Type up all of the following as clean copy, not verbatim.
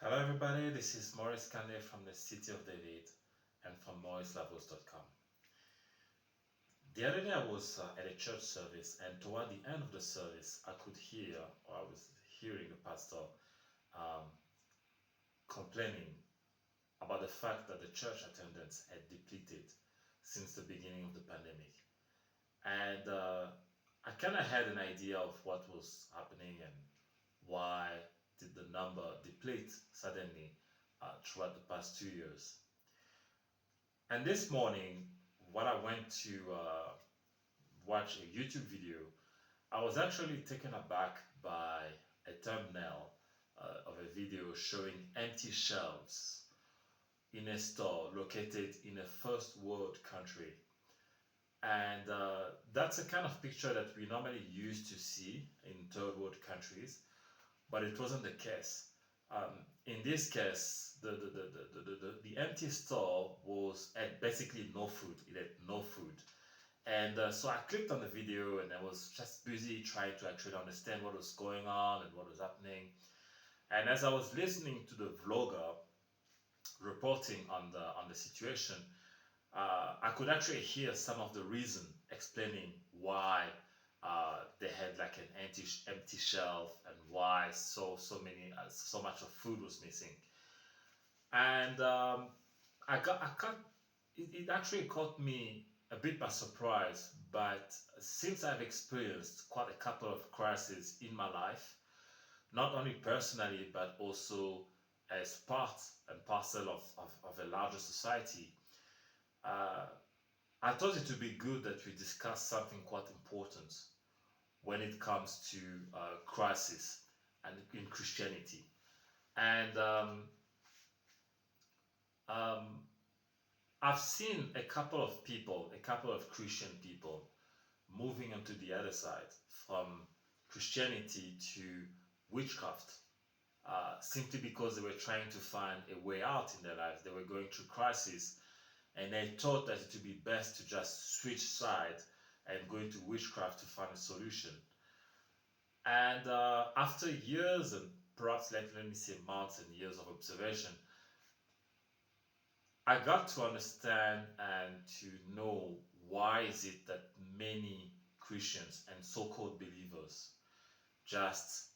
Hello, everybody. This is Maurice Kande from the City of David and from mauricelavos.com. The other day I was at a church service, and toward the end of the service, I was hearing the pastor um, complaining about the fact that the church attendance had depleted since the beginning of the pandemic. And I kind of had an idea of what was happening and why did the number deplete suddenly throughout the past 2 years. And this morning, when I went to watch a YouTube video, I was actually taken aback by a thumbnail of a video showing empty shelves in a store located in a first world country. And that's a kind of picture that we normally used to see in third world countries, but it wasn't the case. In this case, the empty store was had basically no food. It had no food. And so I clicked on the video and I was just busy trying to actually understand what was going on and what was happening. And as I was listening to the vlogger reporting on the situation, I could actually hear some of the reason explaining why they had like an empty shelf and why so much of food was missing. And I got it actually caught me a bit by surprise. But since I've experienced quite a couple of crises in my life, not only personally but also as part and parcel of a larger society, uh, I thought it would be good that we discuss something quite important when it comes to crisis and in Christianity. And um, I've seen a couple of people, a couple of Christian people, moving onto the other side from Christianity to witchcraft, simply because they were trying to find a way out in their lives. They were going through crisis, and they thought that it would be best to just switch side and go into witchcraft to find a solution. And after years and perhaps let me say months and years of observation, I got to understand and to know why is it that many Christians and so-called believers just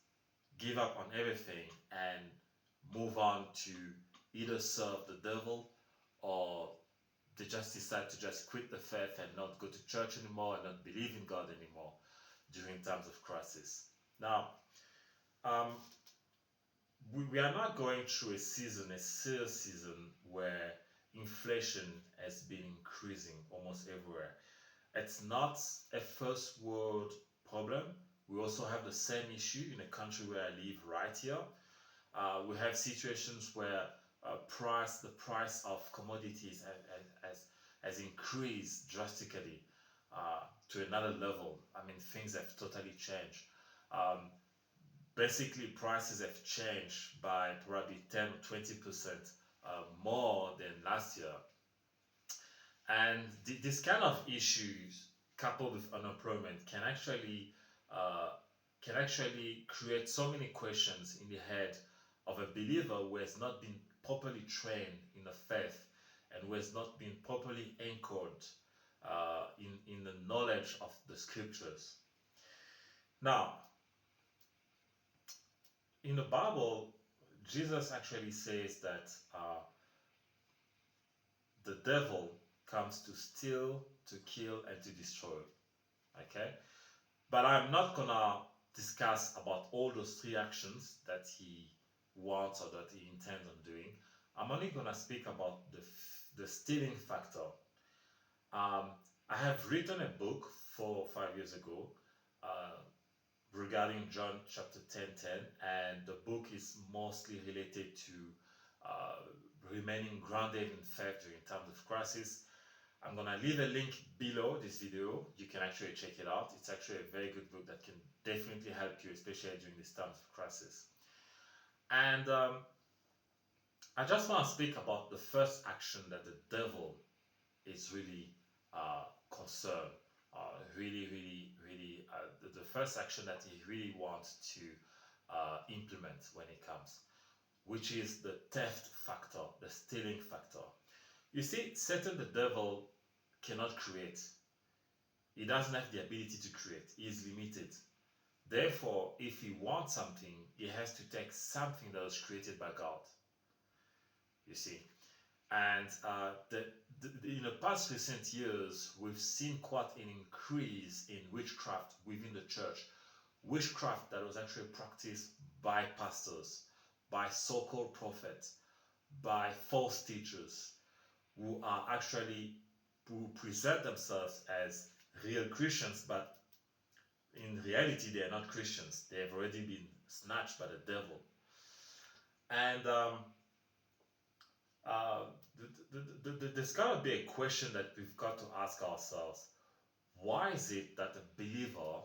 give up on everything and move on to either serve the devil, or they just decide to just quit the faith and not go to church anymore and not believe in God anymore during times of crisis. Now, um, we are not going through a serious season where inflation has been increasing almost everywhere. It's not a first world problem. We also have the same issue in a country where I live right here. We have situations where the price of commodities has increased drastically to another level. I mean, things have totally changed. Um, Basically, prices have changed by probably 10 or 20% more than last year. And this kind of issues, coupled with unemployment, uh, can actually create so many questions in the head of a believer who has not been properly trained in the faith and who has not been properly anchored in the knowledge of the scriptures. Now, in the Bible, Jesus actually says that the devil comes to steal, to kill, and to destroy. Okay? But I'm not gonna discuss about all those three actions that he wants or that he intends on doing. I'm only gonna speak about the stealing factor. I have written a book 4 or 5 years ago uh, regarding John chapter 10:10, and the book is mostly related to uh, remaining grounded in faith during times of crisis. I'm gonna leave a link below this video. You can actually check it out. It's actually a very good book that can definitely help you, especially during these times of crisis. And I just want to speak about the first action that the devil is really concerned. The first action that he really wants to implement when it comes. which is the theft factor, the stealing factor. You see, Satan, the devil, cannot create. He doesn't have the ability to create. He is limited. Therefore, if he wants something, he has to take something that was created by God. You see, and in the past recent years, we've seen quite an increase in witchcraft within the church. Witchcraft that was actually practiced by pastors, by so-called prophets, by false teachers who are actually who present themselves as real Christians, but in reality they are not Christians. They have already been snatched by the devil. And there's got to be a question that we've got to ask ourselves. Why is it that a believer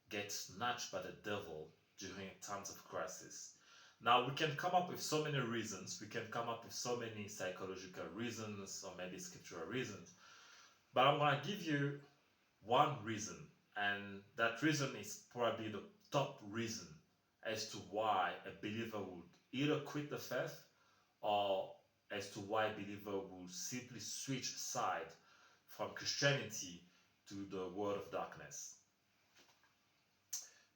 gets snatched by the devil during times of crisis? Now, we can come up with so many reasons. We can come up with so many psychological reasons or maybe scriptural reasons. But I'm going to give you one reason. And that reason is probably the top reason as to why a believer would either quit the faith or as to why a believer will simply switch side from Christianity to the world of darkness.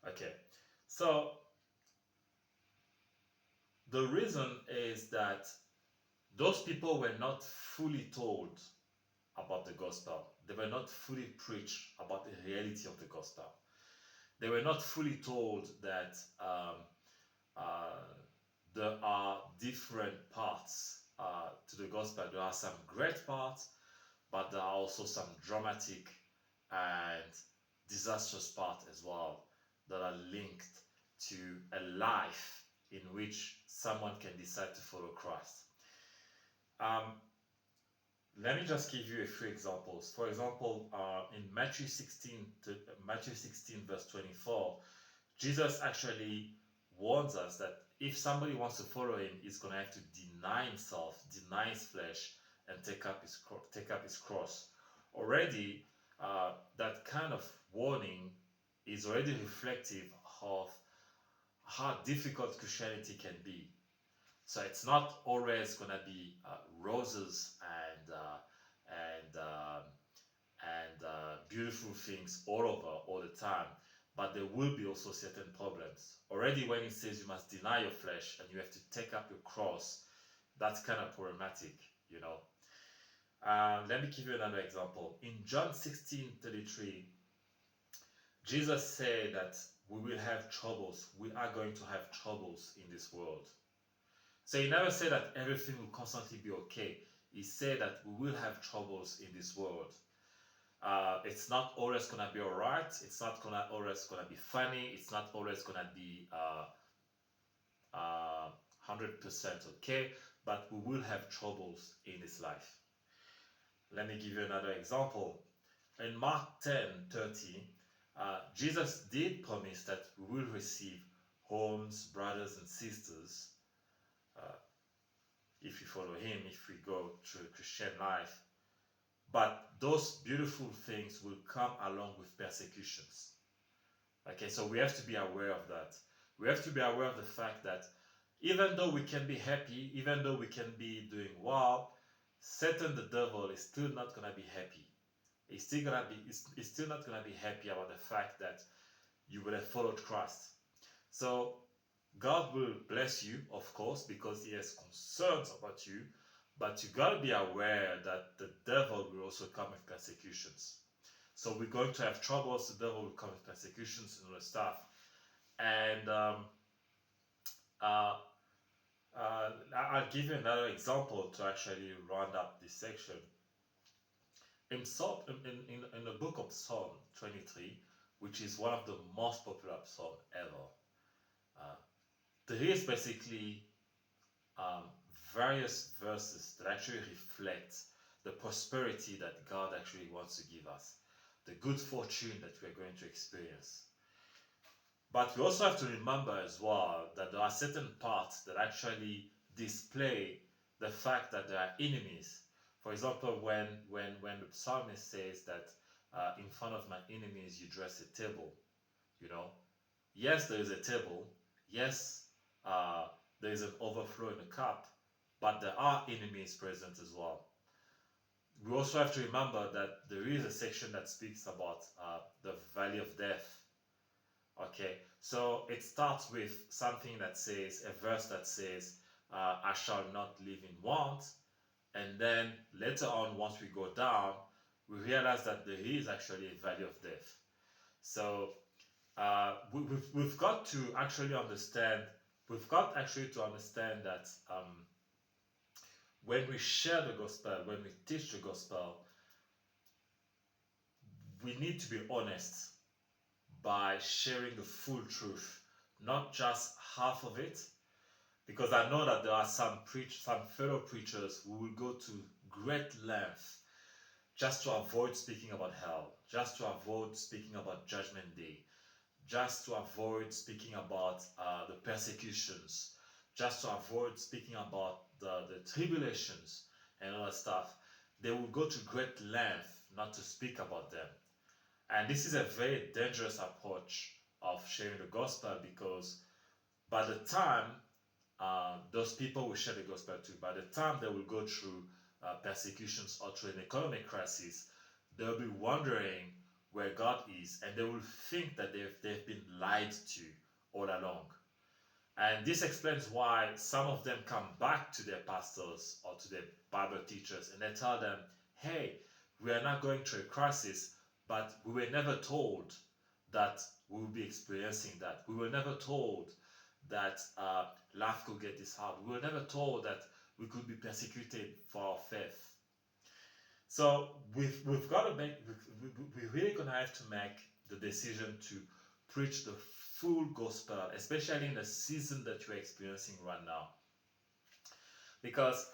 Okay, so the reason is that those people were not fully told about the gospel. They were not fully preached about the reality of the gospel. They were not fully told that there are different parts to the gospel. There are some great parts, but there are also some dramatic and disastrous parts as well that are linked to a life in which someone can decide to follow Christ. Let me just give you a few examples. For example, in Matthew 16 verse 24, Jesus actually warns us that if somebody wants to follow him, he's going to have to deny himself, deny his flesh, and take up his cross. Already, that kind of warning is already reflective of how difficult Christianity can be. So it's not always going to be roses and beautiful things all over all the time, but there will be also certain problems. Already when it says you must deny your flesh and you have to take up your cross, that's kind of problematic, you know. Let me give you another example. In John 16:33, Jesus said that we will have troubles. We are going to have troubles in this world. So he never said that everything will constantly be okay. He said that we will have troubles in this world. It's not always going to be all right. It's not always going to be funny. It's not always going to be 100% okay, but we will have troubles in this life. Let me give you another example. In Mark 10:30, Jesus did promise that we will receive homes, brothers and sisters, if we follow him, if we go through Christian life. But those beautiful things will come along with persecutions. Okay, so we have to be aware of that. We have to be aware of the fact that even though we can be happy, even though we can be doing well, Satan the devil is still not going to be happy. He's still not going to be happy about the fact that you will have followed Christ. So God will bless you, of course, because he has concerns about you, but you got to be aware that the devil will also come with persecutions. So we're going to have troubles, the devil will come with persecutions and all that stuff. And I'll give you another example to actually round up this section. In the book of Psalm 23, which is one of the most popular psalms ever, there is basically various verses that actually reflect the prosperity that God actually wants to give us, the good fortune that we're going to experience. But we also have to remember as well that there are certain parts that actually display the fact that there are enemies. For example, when the psalmist says that in front of my enemies you dress a table, you know, yes, there is a table. Yes, there is an overflow in the cup, but there are enemies present as well. We also have to remember that there is a section that speaks about the valley of death. Okay, so it starts with something that says, a verse that says, I shall not live in want. And then later on, once we go down, we realize that there is actually a valley of death. So we've got to actually understand, that when we share the gospel, when we teach the gospel, we need to be honest by sharing the full truth, not just half of it, because I know that there are some fellow preachers who will go to great length just to avoid speaking about hell, just to avoid speaking about Judgment Day, just to avoid speaking about the persecutions, just to avoid speaking about the tribulations and all that stuff. They will go to great length not to speak about them. And this is a very dangerous approach of sharing the gospel, because by the time those people will share the gospel to, by the time they will go through persecutions or through an economic crisis, they'll be wondering where God is, and they will think that they've been lied to all along. And this explains why some of them come back to their pastors or to their Bible teachers and they tell them, hey, we are not going through a crisis, but we were never told that we will be experiencing that. We were never told that life could get this hard. We were never told that we could be persecuted for our faith. So we've got to make, we're really going to have to make the decision to preach the full gospel, especially in the season that you're experiencing right now. Because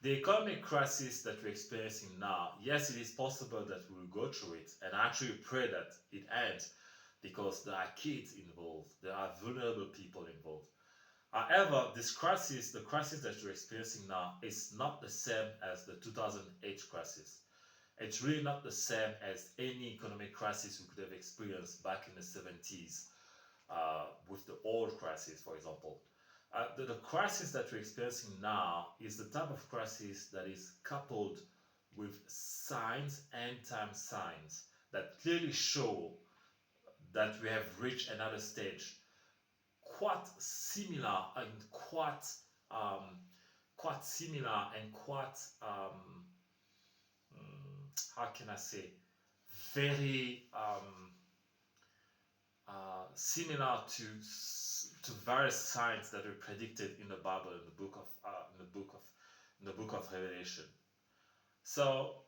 the economic crisis that we're experiencing now, yes, it is possible that we will go through it, and I actually pray that it ends, because there are kids involved, there are vulnerable people involved. However, this crisis, the crisis that you're experiencing now, is not the same as the 2008 crisis. It's really not the same as any economic crisis we could have experienced back in the 70s with the oil crisis, for example. The crisis that we're experiencing now is the type of crisis that is coupled with signs, end-time signs, that clearly show that we have reached another stage, quite similar and quite how can I say, very similar to various signs that were predicted in the Bible, in the book of Revelation. So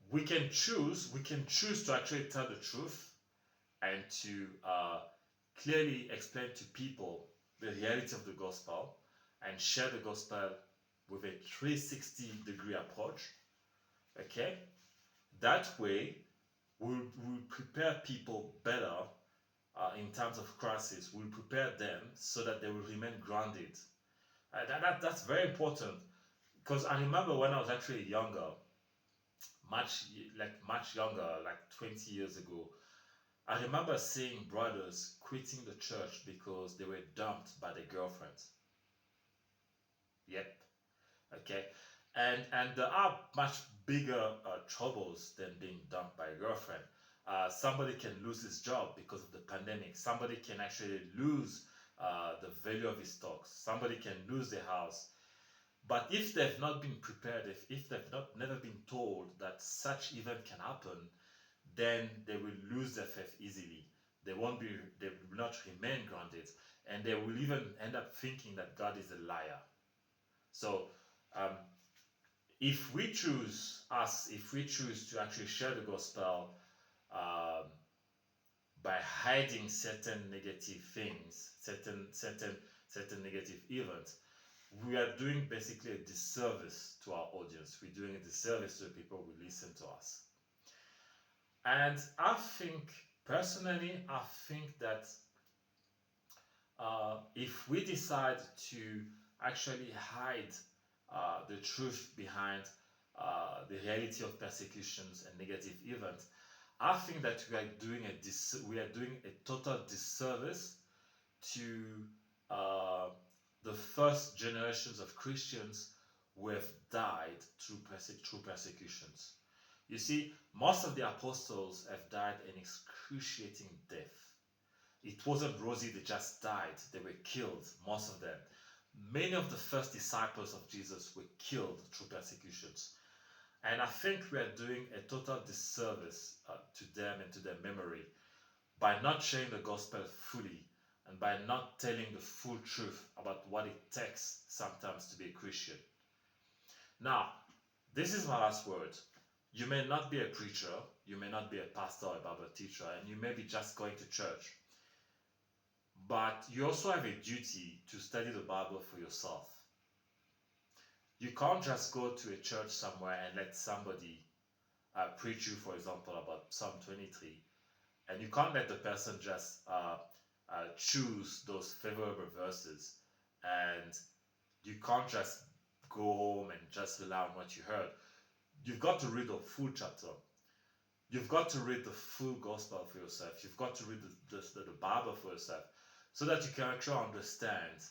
we can choose to actually tell the truth and to clearly explain to people the reality of the gospel and share the gospel with a 360-degree approach. Okay, that way we'll prepare people better in times of crisis. We'll prepare them so that they will remain grounded. That's very important, because I remember when I was actually younger, much younger, like 20 years ago, I remember seeing brothers quitting the church because they were dumped by their girlfriends. Yep. Okay. And there are much bigger troubles than being dumped by a girlfriend. Somebody can lose his job because of the pandemic. Somebody can actually lose the value of his stocks. Somebody can lose their house. But if they've not been prepared, if they've never been told that such event can happen, then they will lose their faith easily. They will not remain grounded, and they will even end up thinking that God is a liar. So if we choose to actually share the gospel by hiding certain negative things, certain negative events, we are doing basically a disservice to our audience. We're doing a disservice to the people who listen to us. And I think, personally, that if we decide to actually hide the truth behind the reality of persecutions and negative events, I think that we are doing a total disservice to uh, the first generations of Christians who have died through persecutions. You see, most of the apostles have died an excruciating death. It wasn't rosy, they just died. They were killed, most of them. Many of the first disciples of Jesus were killed through persecutions. And I think we are doing a total disservice to them and to their memory by not sharing the gospel fully and by not telling the full truth about what it takes sometimes to be a Christian. Now, this is my last word. You may not be a preacher, you may not be a pastor or a Bible teacher, and you may be just going to church. But you also have a duty to study the Bible for yourself. You can't just go to a church somewhere and let somebody preach you, for example, about Psalm 23, and you can't let the person just choose those favorable verses, and you can't just go home and just rely on what you heard. You've got to read the full chapter. You've got to read the full gospel for yourself. You've got to read the Bible for yourself so that you can actually understand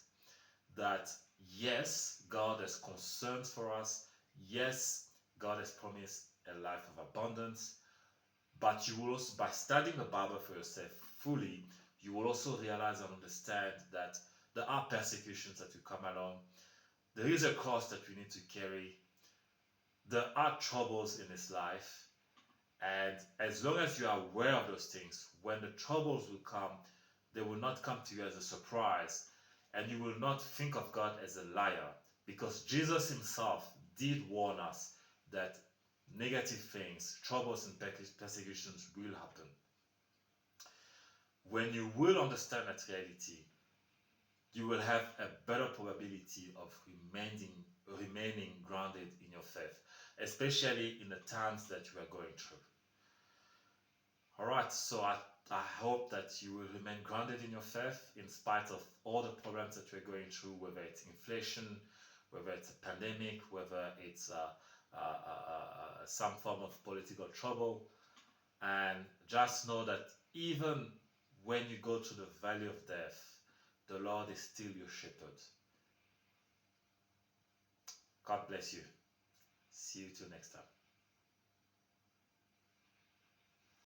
that yes, God has concerns for us. Yes, God has promised a life of abundance. But you will also, by studying the Bible for yourself fully, you will also realize and understand that there are persecutions that will come along. There is a cross that we need to carry. There are troubles in this life. And as long as you are aware of those things, when the troubles will come, they will not come to you as a surprise. And you will not think of God as a liar. Because Jesus himself did warn us that negative things, troubles and persecutions will happen. When you will understand that reality, you will have a better probability of remaining grounded in your faith, especially in the times that you are going through. Alright, so I hope that you will remain grounded in your faith in spite of all the problems that we're going through, whether it's inflation, whether it's a pandemic, whether it's some form of political trouble. And just know that even when you go to the valley of death, the Lord is still your shepherd. God bless you. See you till next time.